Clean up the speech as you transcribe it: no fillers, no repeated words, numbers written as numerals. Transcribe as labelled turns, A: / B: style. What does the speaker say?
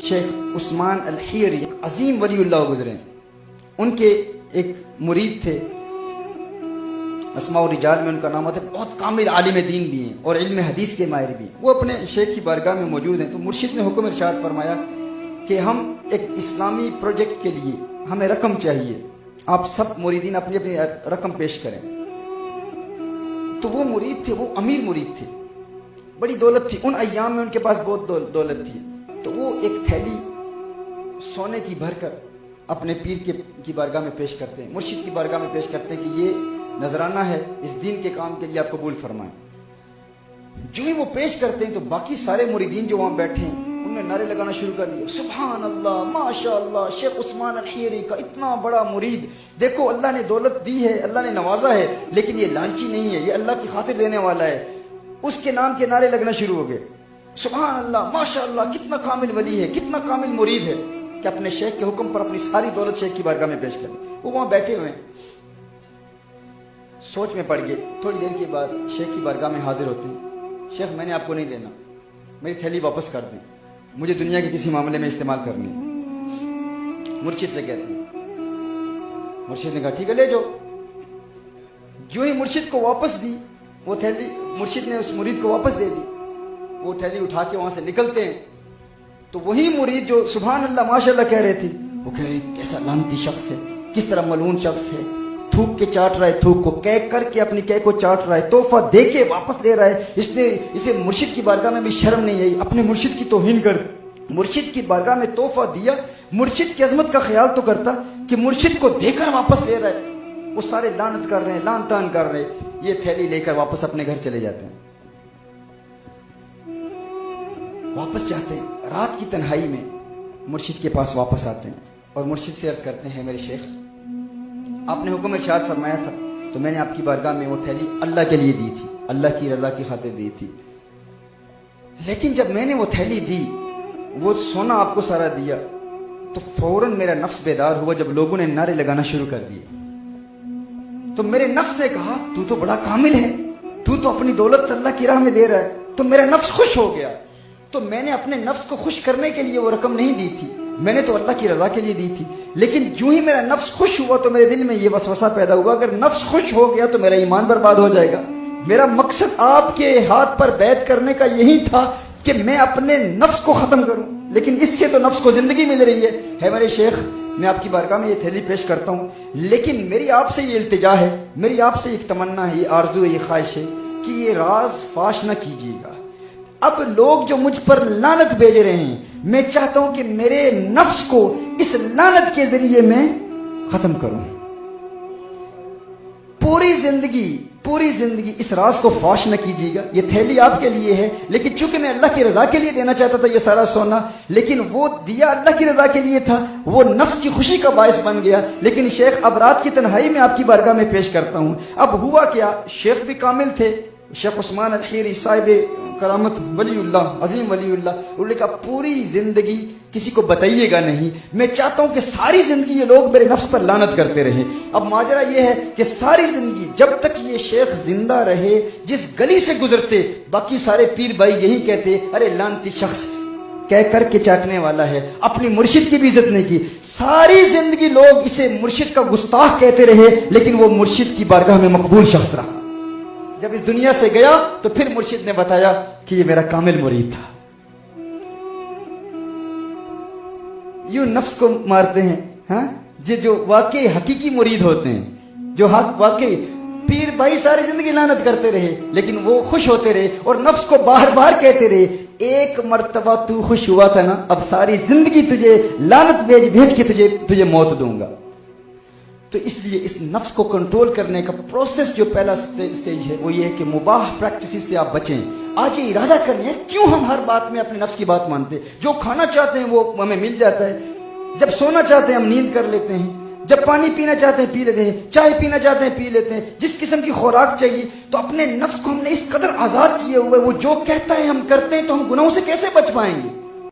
A: شیخ عثمان الحیری عظیم ولی اللہ گزرے، ان کے ایک مرید تھے، اسماء الرجال میں ان کا نام آتا ہے، بہت کامل عالم دین بھی ہیں اور علم حدیث کے ماہر بھی ہیں۔ وہ اپنے شیخ کی بارگاہ میں موجود ہیں تو مرشد نے حکم ارشاد فرمایا کہ ہم ایک اسلامی پروجیکٹ کے لیے ہمیں رقم چاہیے، آپ سب مریدین اپنی اپنی رقم پیش کریں۔ تو وہ مرید تھے، وہ امیر مرید تھے، بڑی دولت تھی، ان ایام میں ان کے پاس بہت دولت تھی، تو وہ ایک تھیلی سونے کی بھر کر اپنے پیر کی بارگاہ میں پیش کرتے ہیں، مرشد کی بارگاہ میں پیش کرتے ہیں کہ یہ نذرانہ ہے، اس دین کے کام کے لیے آپ قبول فرمائیں۔ جو ہی وہ پیش کرتے ہیں تو باقی سارے مریدین جو وہاں بیٹھے ہیں انہوں نے نعرے لگانا شروع کر دیا، سبحان اللہ، ماشاء اللہ، شیخ عثمان الحیری کا اتنا بڑا مرید، دیکھو اللہ نے دولت دی ہے، اللہ نے نوازا ہے، لیکن یہ لالچی نہیں ہے، یہ اللہ کی خاطر دینے والا ہے۔ اس کے نام کے نعرے لگنا شروع ہو گئے، سبحان اللہ، ماشاء اللہ، کتنا کامل ولی ہے، کتنا کامل مرید ہے کہ اپنے شیخ کے حکم پر اپنی ساری دولت شیخ کی بارگاہ میں پیش کر دی۔ وہ وہاں بیٹھے ہوئے ہیں، سوچ میں پڑ گئے۔ تھوڑی دیر کے بعد شیخ کی بارگاہ میں حاضر ہوتے ہیں، شیخ میں نے آپ کو نہیں دینا، میری تھیلی واپس کر دیں، مجھے دنیا کے کسی معاملے میں استعمال کرنی۔ مرشد سے کہتے ہیں، مرشد نے کہا ٹھیک ہے لے جاؤ۔ جو ہی مرشد کو واپس دی وہ تھیلی، مرشد نے اس مرید کو واپس دے دی، وہ تھیلی اٹھا کے وہاں سے نکلتے ہیں تو وہی مرید جو سبحان اللہ ماشاء اللہ کہہ رہے تھے وہ کہہ رہے کیسا لعنتی شخص ہے، کس طرح ملعون شخص ہے، تھوک کے چاٹ رہا ہے، تھوک کو کہہ کر کے اپنی کہہ کو چاٹ رہا ہے، تحفہ دے کے واپس دے رہا ہے، اسے مرشد کی بارگاہ میں بھی شرم نہیں آئی، اپنے مرشد کی توہین کر، مرشد کی بارگاہ میں تحفہ دیا، مرشد کی عظمت کا خیال تو کرتا کہ مرشد کو دے کر واپس لے رہا ہے۔ وہ سارے لعنت کر رہے ہیں، لعن تان کر رہے ہیں، یہ تھیلی لے کر واپس اپنے گھر چلے جاتے ہیں۔ واپس جاتے ہیں، رات کی تنہائی میں مرشد کے پاس واپس آتے ہیں اور مرشد سے عرض کرتے ہیں میرے شیخ آپ نے حکم ارشاد فرمایا تھا تو میں نے آپ کی بارگاہ میں وہ تھیلی اللہ کے لیے دی تھی، اللہ کی رضا کی خاطر دی تھی، لیکن جب میں نے وہ تھیلی دی، وہ سونا آپ کو سارا دیا، تو فوراً میرا نفس بیدار ہوا جب لوگوں نے نعرے لگانا شروع کر دیے۔ تو میرے نفس نے کہا تو تو بڑا کامل ہے، تو تو اپنی دولت اللہ کی راہ میں دے رہا ہے، تو میرا نفس خوش ہو گیا۔ تو میں نے اپنے نفس کو خوش کرنے کے لیے وہ رقم نہیں دی تھی، میں نے تو اللہ کی رضا کے لیے دی تھی، لیکن جو ہی میرا نفس خوش ہوا تو میرے دل میں یہ وسوسہ پیدا ہوا اگر نفس خوش ہو گیا تو میرا ایمان برباد ہو جائے گا۔ میرا مقصد آپ کے ہاتھ پر بیعت کرنے کا یہی تھا کہ میں اپنے نفس کو ختم کروں، لیکن اس سے تو نفس کو زندگی مل رہی ہے میرے شیخ میں آپ کی بارگاہ میں یہ تھیلی پیش کرتا ہوں، لیکن میری آپ سے یہ التجا ہے، میری آپ سے ایک تمنا ہے، یہ آرزو ہے، یہ خواہش ہے کہ یہ راز فاش نہ کیجیے گا۔ اب لوگ جو مجھ پر لعنت بھیج رہے ہیں، میں چاہتا ہوں کہ میرے نفس کو اس لعنت کے ذریعے میں ختم کروں۔ پوری زندگی اس راز کو فاش نہ کیجیے گا، یہ تھیلی آپ کے لیے ہے، لیکن چونکہ میں اللہ کی رضا کے لیے دینا چاہتا تھا یہ سارا سونا، لیکن وہ دیا اللہ کی رضا کے لیے تھا، وہ نفس کی خوشی کا باعث بن گیا، لیکن شیخ اب رات کی تنہائی میں آپ کی بارگاہ میں پیش کرتا ہوں۔ اب ہوا کیا، شیخ بھی کامل تھے، شیخ عثمان الحیری صاحب کرامت ولی اللہ، عظیم ولی اللہ، انہوں نے کہا پوری زندگی کسی کو بتائیے گا نہیں، میں چاہتا ہوں کہ ساری زندگی یہ لوگ میرے نفس پر لعنت کرتے رہے۔ اب ماجرا یہ ہے کہ ساری زندگی جب تک یہ شیخ زندہ رہے، جس گلی سے گزرتے باقی سارے پیر بھائی یہی کہتے ارے لعنتی شخص کہہ کر کے چاٹنے والا ہے، اپنی مرشد کی بھی عزت نہیں کی۔ ساری زندگی لوگ اسے مرشد کا گستاخ کہتے رہے، لیکن وہ مرشد کی بارگاہ میں مقبول شخص رہا۔ جب اس دنیا سے گیا تو پھر مرشد نے بتایا کہ یہ میرا کامل مرید تھا۔ یوں نفس کو مارتے ہیں، ہاں جو واقعی حقیقی مرید ہوتے ہیں، جو واقعی پیر بھائی ساری زندگی لعنت کرتے رہے لیکن وہ خوش ہوتے رہے اور نفس کو بار بار کہتے رہے ایک مرتبہ تو خوش ہوا تھا نا، اب ساری زندگی تجھے لعنت بھیج کے تجھے موت دوں گا۔ تو اس لیے اس نفس کو کنٹرول کرنے کا پروسیس جو پہلا سٹیج ہے وہ یہ ہے کہ مباح پریکٹسز سے آپ بچیں۔ آج یہ ارادہ کریں کیوں ہم ہر بات میں اپنے نفس کی بات مانتے ہیں، جو کھانا چاہتے ہیں وہ ہمیں مل جاتا ہے، جب سونا چاہتے ہیں ہم نیند کر لیتے ہیں، جب پانی پینا چاہتے ہیں پی لیتے ہیں، چائے پینا چاہتے ہیں پی لیتے ہیں، جس قسم کی خوراک چاہیے، تو اپنے نفس کو ہم نے اس قدر آزاد کیے ہوئے، وہ جو کہتا ہے ہم کرتے ہیں، تو ہم گناہوں سے کیسے بچ پائیں گے؟